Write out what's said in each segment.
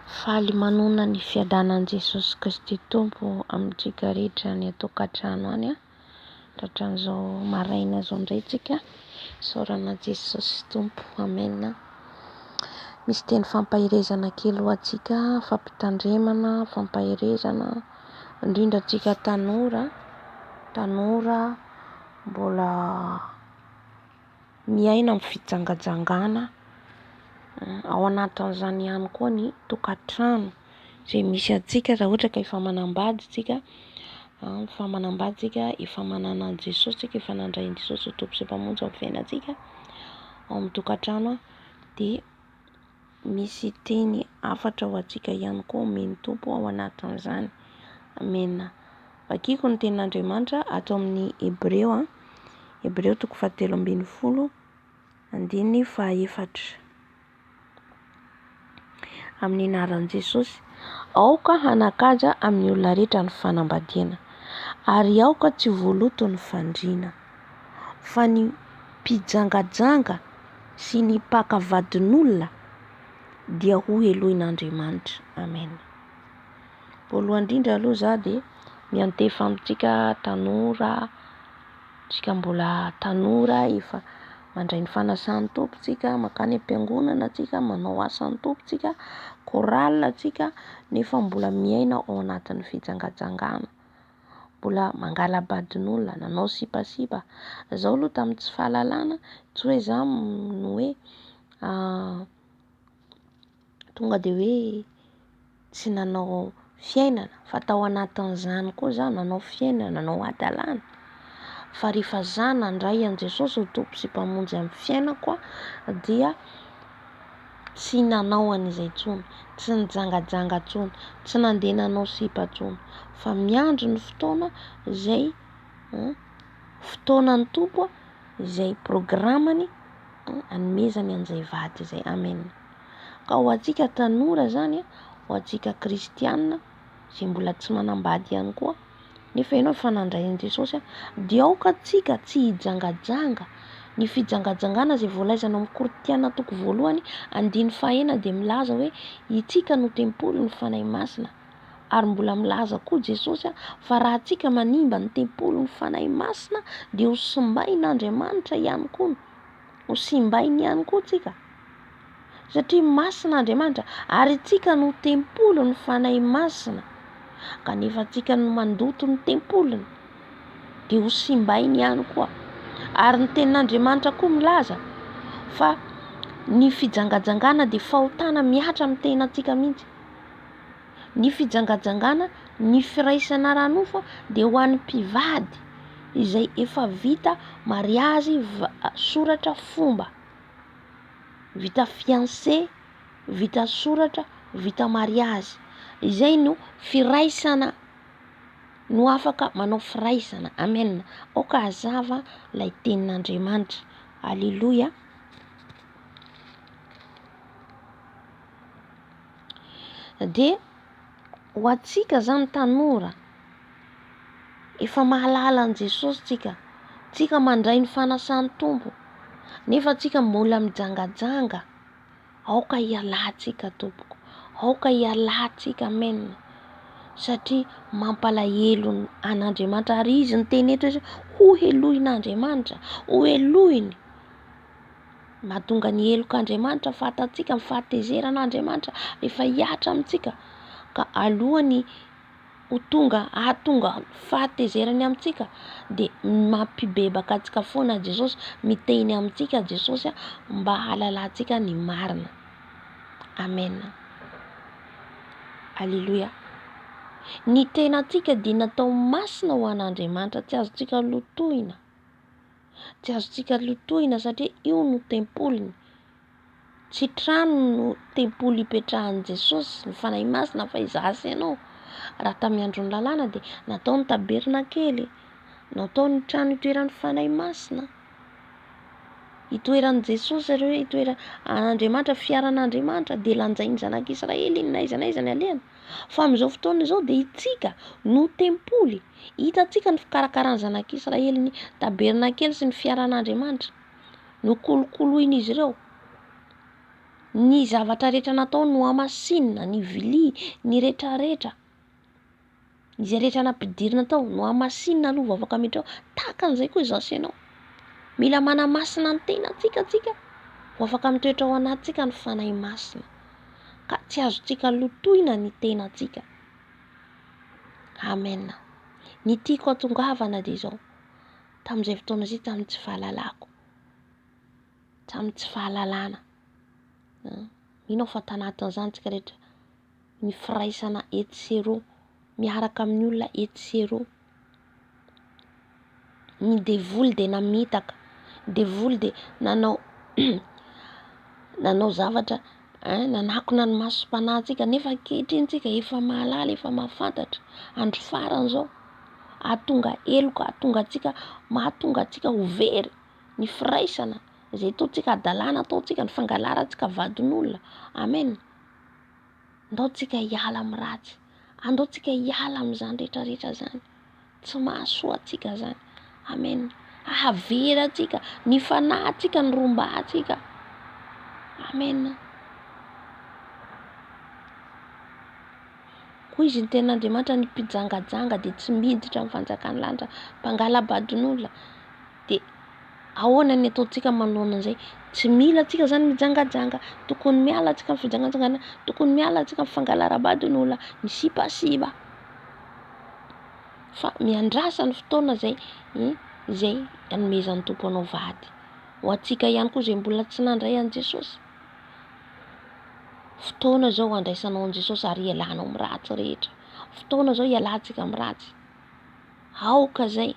Faly manona ny fiadanan'i Jesosy Kristy Tompo amintsika rehetra ny an-tokantrano any tratran'izao maraina zao indray tsika saorana Jesosy Tompo. Amena. Misy teny fampahirezana kely ho antsika, fampitandremana, fampahirezana indrindra antsika tanora mbola miaina amin'ny fijangajangana. Ao anatin'izany ihany koa ny tokantrano izay misy antsika raha ohatra ka efa manambady tsika, efa manambady tsika, efa manana an'i Jesosy tsika, efa nandray an'i Jesosy ho tompo sy mpamonjy amin'ny fiainantsika ao amin'ny tokantrano, dia misy teny hafatra ho antsika ihany koa omeny Tompo ao anatin'izany. Amena. Vakiko ny tenin'Andriamanitra ato amin'ny Hebreo, Hebreo 7:4 amin'ny anaran'i Jesosy. Aoka hanakaja amin'ny olona rehetra ny fanambadiana, ary aoka tsy voaloto ny fandriana, fa ny mpijangajanga sy ny mpakavadin'olona dia ho elohin'Andriamanitra. Amen. Voalohany indrindra aloha za dia miantefa amintsika tanora, tsika mbola tanora efa mandray ny fanasan'ny Tompo tsika, makany am-piangonana tsika, manao asan'ny Tompo tsika, korala tsika, nefa mbola miaina ao anatin'ny fijangajangana, mbola mangalabadin'olona, nanao sipasipa. Zaho aloha tamin'ny tsy fahalalana, tsy hoe za no hoe tonga dia hoe tsy nanao fiainana, fa tao anatin'izany koa za nanao fiainana, nanao adalana. Fa rehefa za nandray an'i Jesosy ho tompo sy mpamonjy amin'ny fiainako dia tsy nanao an'izay intsony, tsy nijangajanga intsony, tsy nandeha nanao sipa intsony, fa miandry ny fotoana izay fotoanan'ny Tompo izay programany hanomezany an'izay vady izay. Amen. Ka ho antsika tanora zany, ho antsika kristianina izay mbola tsy manambady ihany koa nefa ianao efa nandray an'i Jesosy, dia aoka antsika tsy hijangajanga. Ny fijangajangana izay voalaza ao amin'ny Korinthiana toko voalohany 9:1 dia milaza hoe itsika no tempolon'ny fanahy masina, ary mbola milaza koa Jesosy fa raha antsika manimba ny tempolon'ny fanahy masina dia ho simbain'Andriamanitra ihany koa, ho simbainy ihany koa tsika, satria masina Andriamanitra ary itsika no tempolon'ny fanahy masina, kanefa antsika no mandoto ny tempolony dia ho simbainy ihany koa. Ary ny tenin'Andriamanitra koa milaza fa ny fijangajangana dia fahotana miatra amin'ny tenantsika mihitsy. Ny fijangajangana, ny firaisana ranofo dia ho an'ny mpivady izay efa vita mariazy, soratra fomba, vita fiancé, vita soratra, vita mariazy. Izay no firaisana, no afaka manao firaisana. Amen. Aoka hazava ilay tenin'Andriamanitra. Alleluia. Dia ho antsika zany tanora efa mahalala an'i Jesosy tsika mandray ny fanasan'ny Tompo, nefa tsika mbola mijangajanga, aoka hialantsika tompoko, aoka hialantsika. Amen. Satria mampalahelo an'Andriamanitra, ary izy ny teny eto hoe ho elohin'Andriamanitra, ho elohiny. Mahatonga ny elok'Andriamanitra fatantsika, ny fahatezeran'Andriamanitra rehefa hiatra amintsika, ka alohany ho ahatonga fahatezerany amintsika dia mampibebaka antsika foana Jesosy, miteny amintsika Jesosy mba halalantsika ny marina. Amen. Alleluia. Ny tenantsika dia natao masina ho an'Andriamanitra, tsy azontsika lotohina, tsy azontsika lotohina, satria io no tempolony. Tsy trano no tempolo hipetrahan'i Jesosy ny fanahy masina, fa izaho sy ianao. Raha tamin'ny andron'ny lalàna dia natao ny tabernakely, natao ny trano hitoeran'ny fanahy masina, hitoeran'i Jesosy ireo Andriamanitra, fiaran'Andriamanitra, dia lanjain'ny zanak'Israely iny n'aiza n'aiza ny alehany. Fa amin'izao fotoana izao dia itsika no tempoly. Hitantsika ny fikarakarany zanak'Israely ny tabernakely sy ny fiaran'Andriamanitra, no kolokoloin'izy ireo, ny zavatra rehetra natao no amasinina, ny vilia, ny rehetrarehetra, izay rehetra nampidirina tao no amasinina aloha vao afaka miditra ao. Tahaka an'izay koa zasy ianao, mila manamasina ny tenantsika tsika vao afaka mitoetra ao anatintsika ny fanahy masina, ka tsy azontsika lotoina ny tenantsika. Amen. Ny tiako hatongavana dia izao, tamin'izay fotoana izay tamin'ny tsy fahalalako, tamin'ny tsy fahalalana, mino aho fa tanatin'izany tsika rehetra, ny firaisana eto sy eroa, miaraka amin'ny olona eto sy eroa, ny devoly dia namitaka, devoly dia nanao nanao zavatra nanakona ny masom-panahintsika, nefa ankehitriny tsika efa mahalala, efa mahafantatra. Andro farany zao ahatonga heloka, mahatonga antsika ho very ny firaisana izay ataontsika adalàna, ataontsika ny fangalarantsika vadin'olona. Amen. Andaontsika hiala amin'ny ratsy, andaontsika hiala amin'izany rehetrarehetra zany, tsy mahasoa antsika zany. Amen. Ahavery antsika, ny fanahintsika ny rombahantsika. Amen. Koa izy ny ten'Andriamanitra ny mpijangajanga dia tsy miditra amin'ny fanjakan'ny lanitra, mpangala-badin'olona. Dia ahoana ny ataontsika manoloana an'izay? Tsy mila antsika zany mijangajanga, tokony miala antsika amin'ny fijangajangana, tokony miala antsika amin'ny fangalaram-badin'olona, ny sipasiba. Fa miandrasa ny fotoana izay hanomezan'ny Tompo anao vady. Ho antsika ihany koa izay mbola tsy nandray an'i Jesosy, fotoana zao andraisanao an'i Jesosy ary ialanao amin'ny ratsy rehetra. Fotoana zao ialantsika amin'ny ratsy. Aoka zay.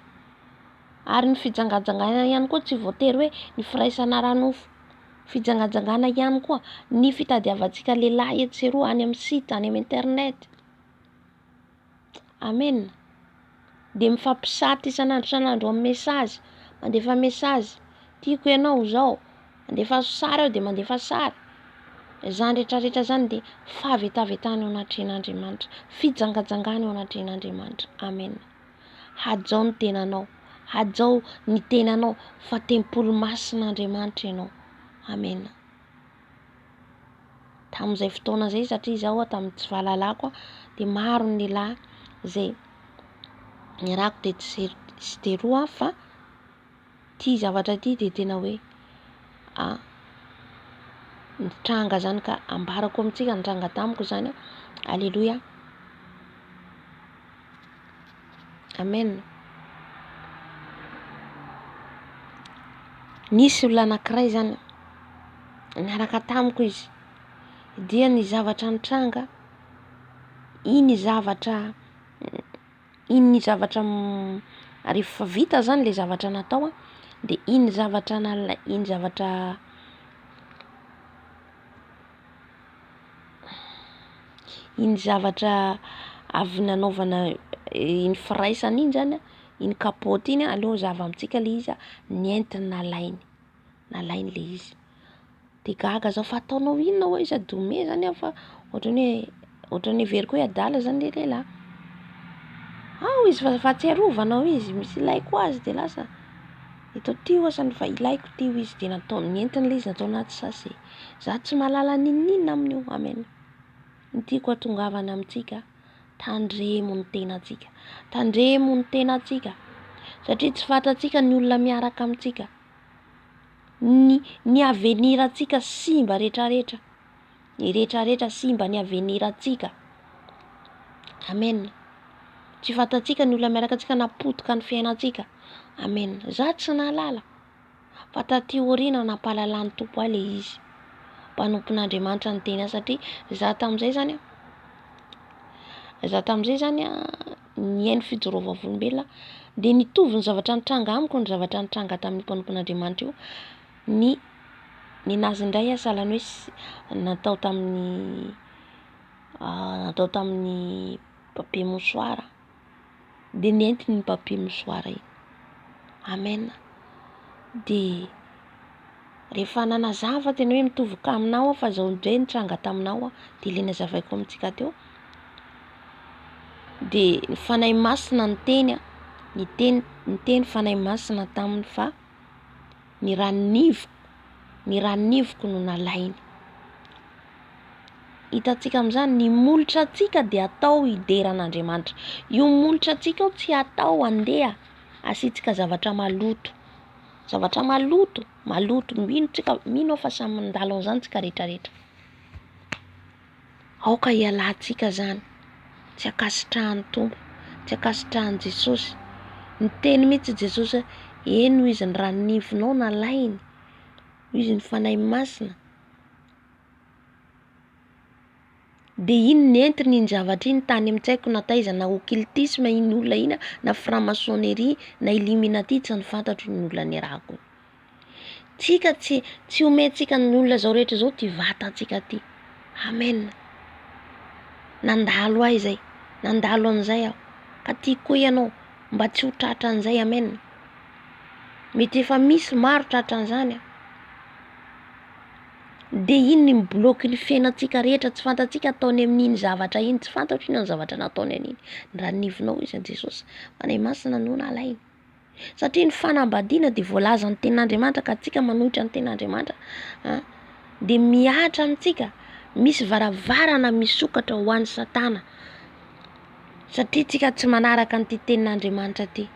Ary ny fijangajangana ihany koa tsy voatery hoe ny firaisana ara-nofo. Fijangajangana ihany koa ny fitadiavantsika lehilahy eto sy eroa any amin'ny site, any amin'ny internet. Amen. Dia mifampisaty isan'andro amin'ny mesazy, mandefa mesazy, tiako ianao zao, mandefa sary aho dia mandefa sary. Zany rehetrarehetra zany dia fahavetavetana ao anatren'Andriamanitra, fijangajangana ao anatren'Andriamanitra. Amen. Hajao ny tenanao, hajao ny tenanao fa tempolo masin'Andriamanitra ianao. Amen. Tamin'izay fotoana izay, satria izaho tamin'ny tsy fahalalako dia maro ny lehilahy izay niarako dia tsy teroa, fa ity zavatra ity dia tena hoe nitranga zany, ka ambarako amintsika nitranga tamiko zany. Alleluia. Amen. Nisy olona anankiray zany niaraka tamiko izy, dia ny zavatra nitranga, iny zavatra rehefa vita zany le zavatra natao, dia iny zavatra avy nanaovana iny firaisana iny zany, iny kapoty iny, aleo zava amintsika le izy, nientiny nalainy le izy. Dia gaga zao, fa ataonao inona hoy izy, dome zany aho, fa ohatran'ny hoe heveriko hoe adala zany le lehilahy. Izy fa fahatsiarovanao izy, misy ilaiko azy dia lasa eto ty oasany fa ilaiko ty izy, dia nientiny le izy, natao anaty sase. Za tsy mahalala ninona amin'io. Amen. Ny tiako hatongavana amintsika, tandremo ny tenantsika, tandremo ny tenantsika, satria tsy fantatsika ny olona miaraka amintsika, ny avenirantsika simba rehetrarehetra, ny rehetrarehetra simba ny avenirantsika. Amen. Tsy fantatsika ny olona miaraka antsika napotika ny fiainantsika. Amen. Za tsy nahalala, fa taty aoriana nampahalalany Tompo ahy le izy, mpanompon'Andriamanitra ny tena. Satria za tamin'izay zany nihaino fijorovam-olombelona, dia nitovy ny zavatra nitranga amiko ny zavatra nitranga tamin'ny mpanompon'Andriamanitra io. Ny nazy indray sahalan'ny hoe natao tamin'ny papier mouchoir, dia nientiny ny papier mouchoir iny. Amen. Dia rehefa nanazava tena hoe mitovy ka aminao fa zao indray nitranga taminao, dia ilay nazavaiko amintsika teo, dia ny fanahy masina ny teny, ny teny fanahy masina taminy, fa ny ranonivoko no nalainy. hitantsika amin'izany ny molotra antsika dia atao hideran'Andriamanitra. Io molotra antsika io tsy atao handeha asitsika zavatra maloto. Zavatra maloto, mino fa samy mandalo an'izany tsika rehetrarehetra. Aoka hialantsika zany, tsy akasitrahan'ny Tompo, tsy akasitrahan'i Jesosy. Niteny mihitsy Jesosy, eny izy ny ranivinao nalainy, izy ny fanahy masina. De iny nentiny iny zavatra iny tany amin-tsaiko na taiza na occultisme iny olona ina na franc-maçonnerie na illuminati tsy ny fantatro ny olona niarahako. Tsika tsy omentsika ny olona zao rehetra zao ty vatantsika ty. Amen. Nandalo ahy zay, nandalo an'izay aho. Ka tiako koa ianao mba tsy ho tratra an'izay. Amen. Mety efa misy maro tratra an'izany. De iny ny mibloky ny fiainantsika rehetra tsy fantatsika ataony amin'iny zavatra iny, tsy fantatro ino ny zavatra nataony an'iny. Ranivinao izy an Jesosy, fanahy masina no nalainy. Satria ny fanambadiana dia voalaza ny tenin'Andriamanitra ka tsika manohitra ny tenin'Andriamanitra dia miatra amintsika. Misy varavarana misokatra ho an'ny Satana satria tsika tsy manaraka an'ity tenin'Andriamanitra ty.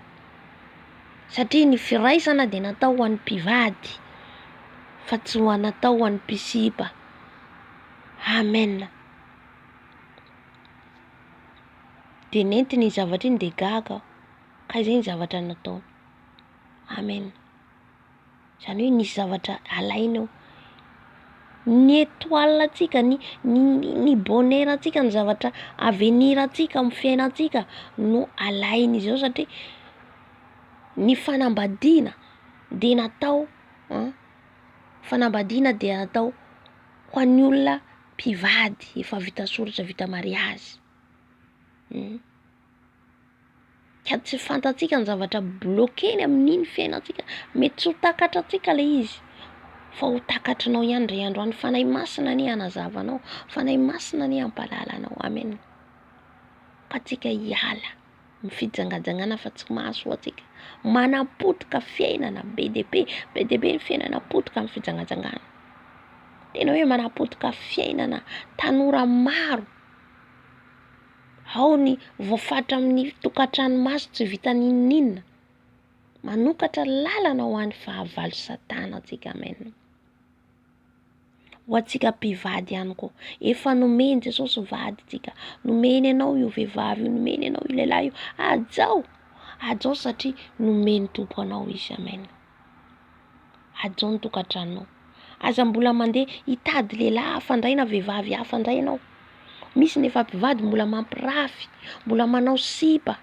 Satria ny firaisana dia natao ho an'ny mpivady fa tsy ho natao ho an'ny mpisipa. Amen. Dia nentiny zavatra iny dia gaga ka izay ny zavatra nataony. Amen. Zany hoe nisy zavatra alainao. Ny étoile atsika, ny bonheur atsika, ny zavatra avenir atsika amin'ny fiainantsika no alainy izy ao satria ny fanambadiana dia natao fanambadiana dia natao ho an'ny olona mpivady efa vita soratra, vita mariazy. Ka tsy fantatsika ny zavatra blokeny amin'iny fiainantsika. Mety tsy ho takatra atsika le izy fa ho takatrinao ihany re androany. Fanahy masina ny hanazavanao, fanahy masina ny hampalalanao. Amen. Ka tsika hiala mifijangajangana fa tsy mahasoa atsika. Manapotika fiainana be dia be ny fiainana potika amin'ny fijangajangana. Tena hoe manapotika fiainana tanora maro. Ao ny voafatra amin'ny tokantrano maso tsy vita ninninna. Manokatra lalana ho an'ny fahavalo Satana atsika. Amen. Ho atsika mpivady ihany koa. Efa nomeny Jesosy vady tsika. Nomeny ianao io vehivavy io, nomeny ianao io lehilahy io. Ajao satria nomeny Tompo anao izy. Amen. Ajao ny tokantranonao. Aza mbola mandeha hitady lehilahy hafa indray na vehivavy hafa indray ianao. Misy nefa mpivady mbola mampirafy, mbola manao sipa.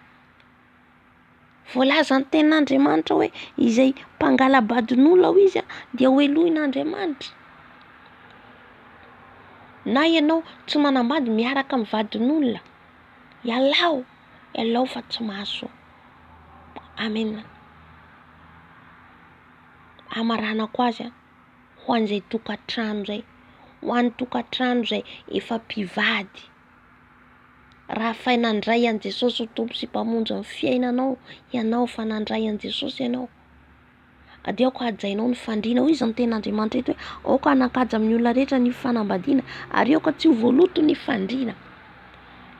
Voalaza ny tenin'Andriamanitra hoe izay mpangalabadin'olona ho izy dia ho elohin'Andriamanitra. Na ianao tsy manambady miaraka amin'ny vadin'olona, ialao fa tsy mahasoa. Amen. Amaranako azy ho an'izay tokantrano zay, ho an'ny tokantrano zay efa mpivady. Raha fanandray an Jesosy ho Tompo sy mpamonjy ny fiainanao, ianao fanandray an Jesosy ianao. Dia aoka hajainao ny fandriana. Hoy izy ny tenin'Andriamanitra eto hoe aoka hanakaja amin'ny olona rehetra ny fanambadiana ary aoka tsy ho voaloto ny fandriana.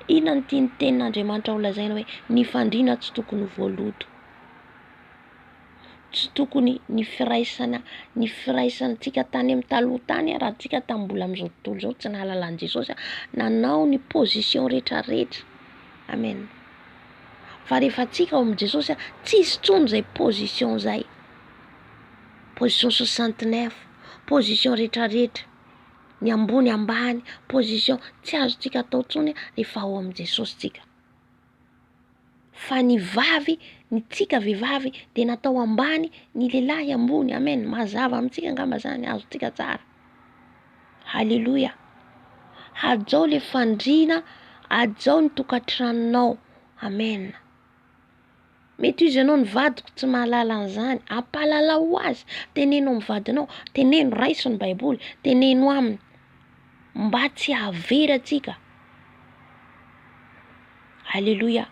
Inona ny tiany tenin'Andriamanitra ho lazaina hoe ny fandriana tsy tokony ho voaloto. Tsy tokony ny firaisantsika tany amin'ny taloha tany raha tsika tambola amin'izao tontolo izao tsy nahalalany Jesosy nanao ny position rehetrarehetra. Amen. Fa rehefa tsika ao amin'i Jesosy tsisy intsony izay position zay. Position 69, position rehetrarehetra, ny ambony ambany, position tsy azontsika atao intsony rehefa ao amin'i Jesosy tsika. Fa ny vavy, ny tsika vehivavy dia natao ambany, ny lehilahy ambony. Amen. Mazava amintsika angamba zany, azontsika tsara. Halleluja. Ajao le fandriana, ajao ny tokantranonao. Amen. Mety izy ianao ny vadiko tsy mahalala an'izany, ampalalao azy. Teneno amin'ny vadinao, teneno raiso ny Baiboly, teneno aminy mba tsy hahavery atsika. Halleluja.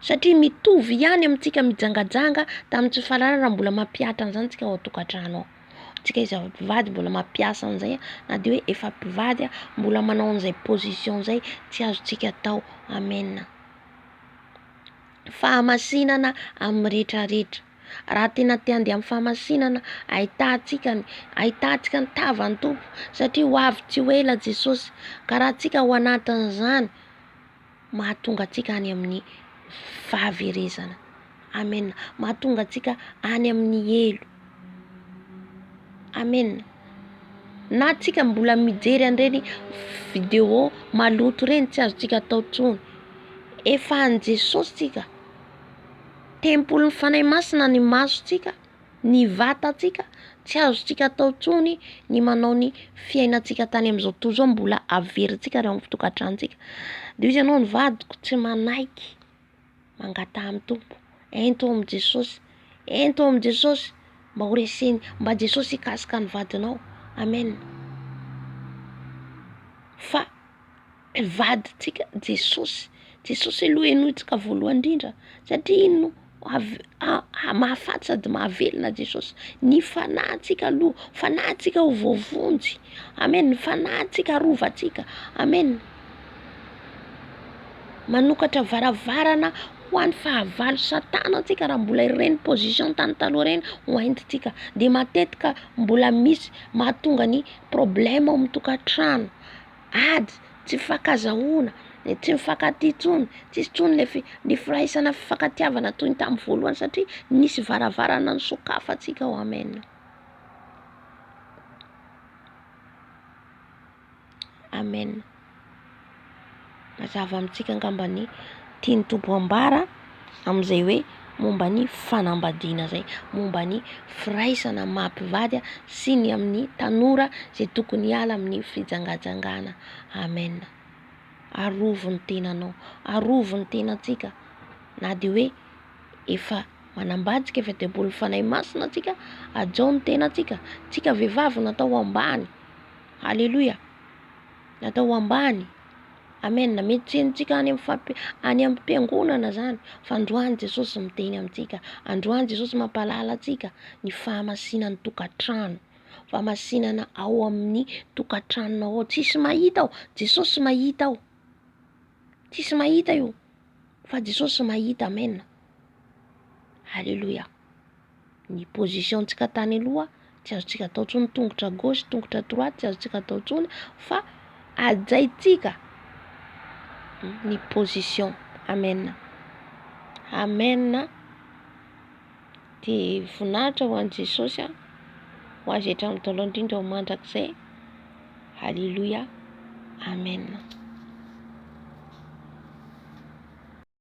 Satria mitovy ihany amintsika mijangajanga tamin'ny tsy fahalalana raha mbola mampiatra an'izany tsika ao an-tokantrano ao. tsika izy mpivady mbola mampiasa an'izay na de hoe efa mpivady mbola manao an'izay position zay tsy azotsika atao. Amen. Fahamasinana amin'ny rehetrarehetra. Raha tena te handeha amin'ny fahamasinana, ahitantsika ny tavan'ny tompo satria ho avy tsy ho ela Jesosy. Ka raha tsika ao anatin'izany mahatonga antsika any amin'ny fahaverezana. Amen. Mahatonga antsika any amin'ny elo. Amen. Na tsika mbola mijery an'ireny vidéo maloto reny tsy azotsika atao intsony. Efa an' Jesosy tsika. Tempoly ny fanahy masina ny masontsika, ny vatantsika, tsy azotsika atao intsony ny manao ny fiainantsika tany amin'izao tontolo izao mbola averintsika raha amin'ny de izy ianao ny vadiko tsy manaiky mangataha amin'ny tompo. Ento amin'ny Jesosy, ento amin'ny Jesosy mba ho reseny, mba Jesosy hikasika ny vadinao. Amen. Fa vadintsika Jesosy, Jesosy aloha enointsika voalohany indrindra satria ino mahafaty sady mahavelona Jesosy. Ny fanahintsika aloha, fanahintsika ho voavonjy. Amen. Ny fanahintsika rovantsika. Amen. Manokatra varavarana ho an'ny fahavalo Satana antsika raha mbola ireny position tany taloha reny ho entintsika. De matetika mbola misy mahatonga ny problème ao amin'ny tokantrano. Ady tsy mifankazahoana, tsy mifankatia intsony, tsisy intsony le firaisana fifankatiavana toy ny tamin'ny voalohany satria nisy varavarana nisokafantsika ao. Amen. Amen. Mazava amintsika angamba ny tiany tompo ambara amin'izay hoe momba ny fanambadiana zay, momba ny firaisana mahampivady sy ny amin'ny tanora zay tokony hiala amin'ny fijangajangana. Amen. Arovo ny tenanao, arovo ny tenantsika. Na de hoe efa manambadika efa deboly fanahy masina antsika, ajao ny tenantsika. Tsika vehivavy natao ambany. Alleluia. Natao ambany. Amen. Mety tsy henontsika any amin'ny mpiangonana zany, fa androany Jesosy miteny amintsika. Androany Jesosy mampalala antsika ny fahamasinan'ny tokantrano, fahamasinana ao amin'ny tokantranonao ao. Tsisy mahita ao, Jesosy mahita ao. Tsisy mahita io, fa Jesosy mahita. Amen. Alleluia. Ny positiontsika tany aloha tsy azotsika atao intsony tongotra gauche, tongotra droite tsy azotsika atao intsony, fa ajaitsika ny position. Amen. Amen. De voninahitra ho an'i Jesosy ho azy hatramin'ny taloha indrindra ho mandrakizay. Alleluia. Amen.